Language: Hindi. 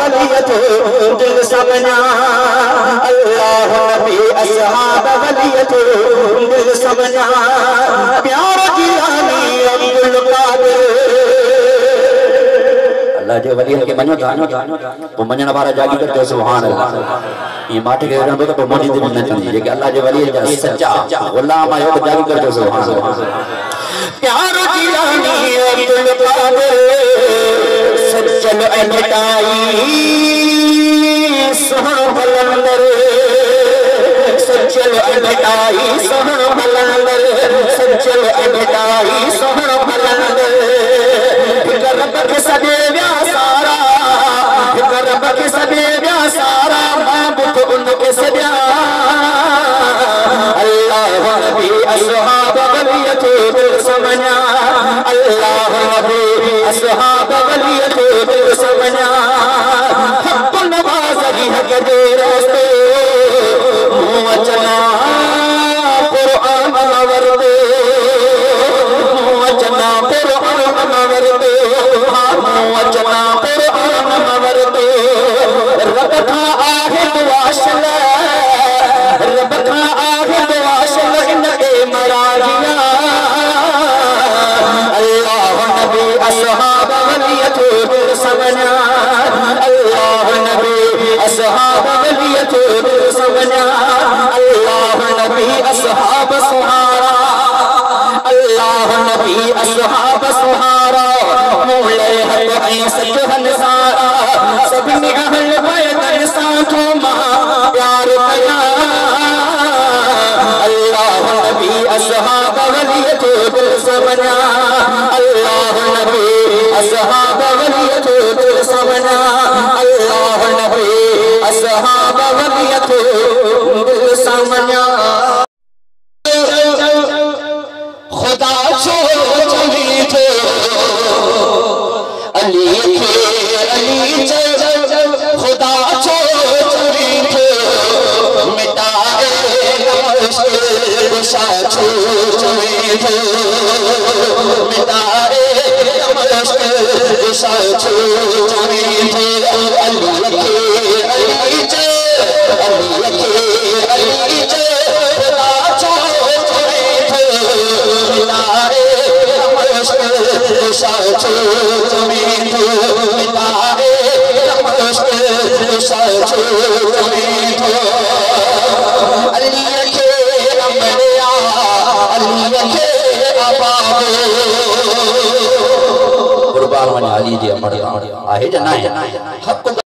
वलियत दिल समझा अल्लाह नबी असहाब वलियत दिल समझा प्यार जिलानी अब्दुल कादिर अल्लाह जो वलियत के मनो था तो मनन वाला जागी करते सुभान अल्लाह ये माटे के रंग तो मौजूद नहीं चाहिए कि अल्लाह जो वलियत का सच्चा गुलाम आयो तो जागी करते सुभान अल्लाह प्यार जिलानी अब्दुल कादिर सच्चल अनटाई सोहन भलंदर सच्चल अनटाई सोहन भलंदर सच्चल अनटाई सोहन भलंदर रब के सदे व्या सारा रब के सदे व्या सारा महबूब उनके सदा अल्लाह नबी असहाब वलियत दिल समझा अल्लाह नबी असहाब वलियत दिल समझा हक नवाज की हक दे रास्ते वचना कुरान नवर दे वचना कुरान नवर दे वचना कुरान नवर दे रब का आहिद वाशल रब का आहिद वाशल इन ए मराजिया अल्लाह नबी असहाब वलियत दिल समझा अल्लाह नबी असहाब वलियत दिल समझा अल्लाह नबी असहाब सुहारा अल्लाह नबी असहाब सुहारा मोले हक ऐ सच हंसारा सभी अहल बैत साथों मां प्यार कया अल्लाह नबी असहाब वलियत दिल समझा अल्लाह नबी असहाब वलियत दिल समझा अल्लाह नबी असहाब वलियत दिल समझा खुदा जो चली थे अली थे अली खुदा जो चली थे मिटाए साचो चली थे मिटाए साचो चली थे अली थे अली खुदा जो चली थे मिटाए साचो चली थे मिटाए साचो चली थे अली के रमणिया अली के अबाबो कुर्बान वने अली जे अमर आहे जना है हक